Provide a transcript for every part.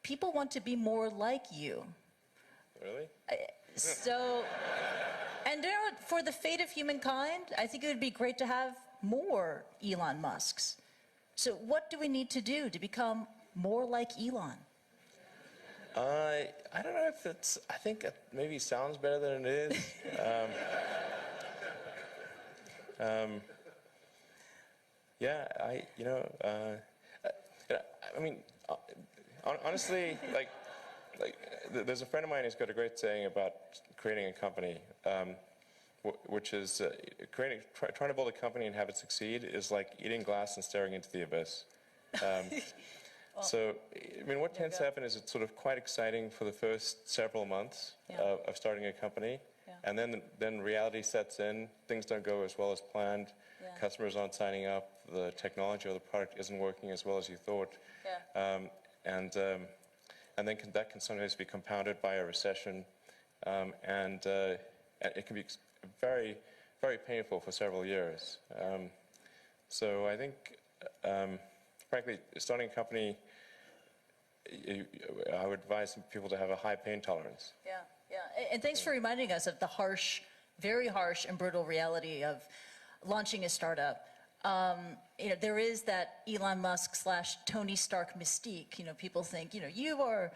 people want to be more like you. Really? So, and you know what, for the fate of humankind, I think it would be great to have more Elon Musks. So what do we need to do to become more like Elon? I don't know if it's, I think it maybe sounds better than it is. Yeah, I mean, honestly, like, there's a friend of mine who's got a great saying about creating a company, which is trying to build a company and have it succeed is like eating glass and staring into the abyss. So, I mean, what tends to happen is it's sort of quite exciting for the first several months of starting a company, and then reality sets in. Things don't go as well as planned. Customers aren't signing up. The technology or the product isn't working as well as you thought. And then that can sometimes be compounded by a recession, and it can be very, very painful for several years. So I think, frankly, starting a company, I would advise people to have a high pain tolerance. Yeah. And thanks for reminding us of the harsh, very harsh and brutal reality of launching a startup. There is that Elon Musk / Tony Stark mystique. People think, you are,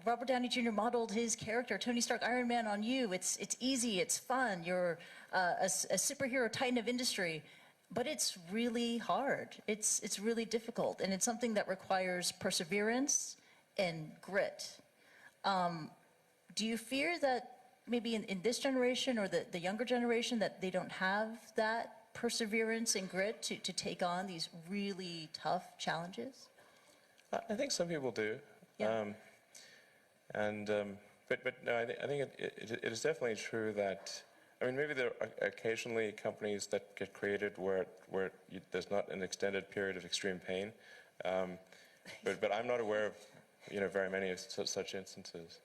Robert Downey Jr. modeled his character, Tony Stark, Iron Man, on you. It's easy, it's fun. You're a superhero titan of industry. But it's really hard. It's really difficult. And it's something that requires perseverance and grit. Do you fear that maybe in this generation or the younger generation that they don't have that perseverance and grit to take on these really tough challenges? I think some people do. But no, I think it is definitely true that, I mean, maybe there are occasionally companies that get created where there's not an extended period of extreme pain, but I'm not aware of very many of such instances.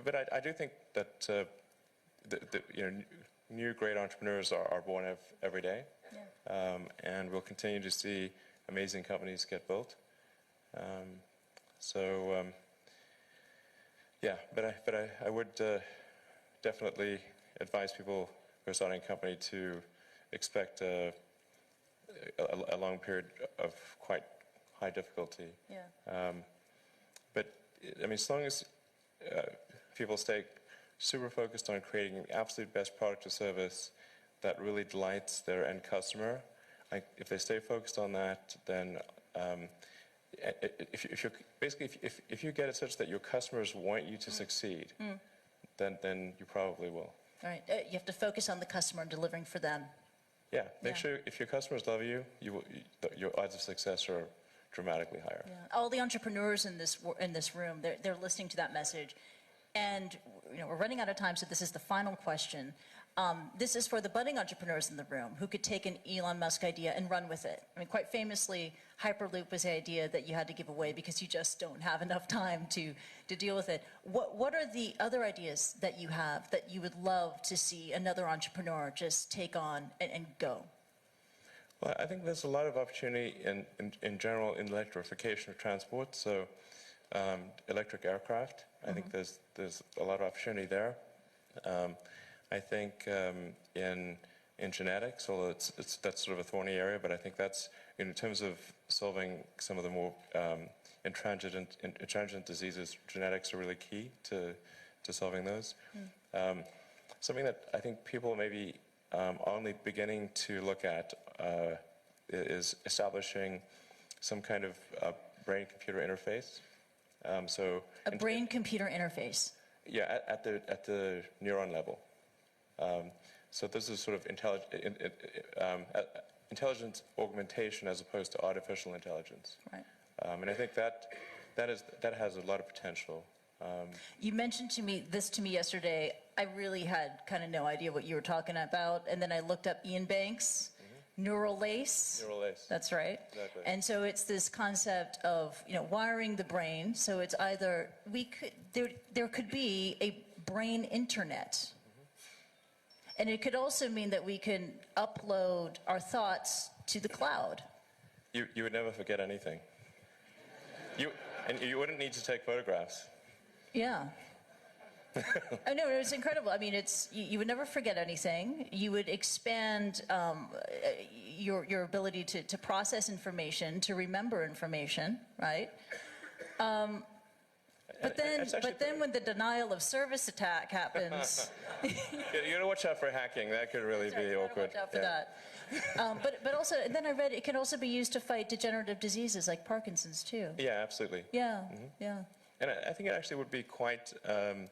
But I do think that new great entrepreneurs are born every day, and we'll continue to see amazing companies get built. But I would definitely advise people who are starting a company to expect a long period of quite high difficulty. But I mean, as long as people stay super focused on creating the absolute best product or service that really delights their end customer, if they stay focused on that, then if you get it such that your customers want you to succeed, then you probably will. Right. You have to focus on the customer and delivering for them. Make sure if your customers love you, your odds of success are dramatically higher. All the entrepreneurs in this room, they're listening to that message. And we're running out of time, so this is the final question. This is for the budding entrepreneurs in the room who could take an Elon Musk idea and run with it. I mean, quite famously, Hyperloop was the idea that you had to give away because you just don't have enough time to deal with it. What are the other ideas that you have that you would love to see another entrepreneur just take on and go? Well, I think there's a lot of opportunity in general in electrification of transport. So electric aircraft, I think there's a lot of opportunity there. I think in genetics, although that's sort of a thorny area, but I think that's in terms of solving some of the more intransigent diseases, genetics are really key to solving those. Something that I think people may be only beginning to look at is establishing some kind of brain-computer interface. A brain-computer interface. Yeah, at the neuron level. So this is sort of intelligence augmentation as opposed to artificial intelligence. Right. And I think that has a lot of potential. You mentioned to me yesterday. I really had kind of no idea what you were talking about, and then I looked up Ian Banks. Neural lace. Neural lace. That's right. Exactly. And so it's this concept of wiring the brain. So it's either there could be a brain internet, and it could also mean that we can upload our thoughts to the cloud. You would never forget anything. And you wouldn't need to take photographs. Yeah. I know, it's incredible. I mean, you would never forget anything. You would expand your ability to process information, to remember information, right? But then when the denial of service attack happens... You gotta watch out for hacking. That could really be awkward. Watch out for that. But also, and then I read it can also be used to fight degenerative diseases like Parkinson's too. Yeah, absolutely. Yeah, yeah. And I think it actually would be quite an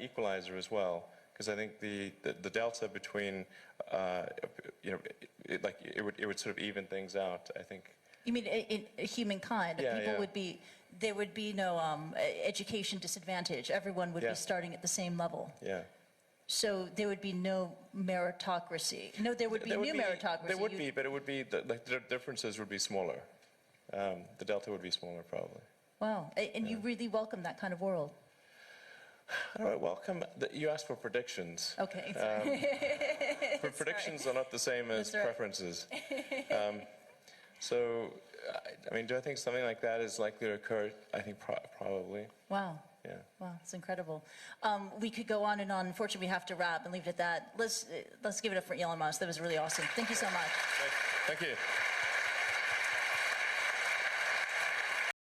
equalizer as well, because I think the delta between, it would sort of even things out, I think. You mean in humankind, that yeah, people there would be no education disadvantage. Everyone would be starting at the same level. Yeah. So there would be no meritocracy. No, there would be new meritocracy. There would be, but it would be, the differences would be smaller. The delta would be smaller, probably. Wow, and you really welcome that kind of world? I don't welcome, you asked for predictions. Okay. Predictions are not the same as preferences. So, I mean, do I think something like that is likely to occur? I think probably. Wow. Yeah. Wow, it's incredible. We could go on and on. Unfortunately, we have to wrap and leave it at that. Let's give it up for Elon Musk. That was really awesome. Thank you so much. Thank you.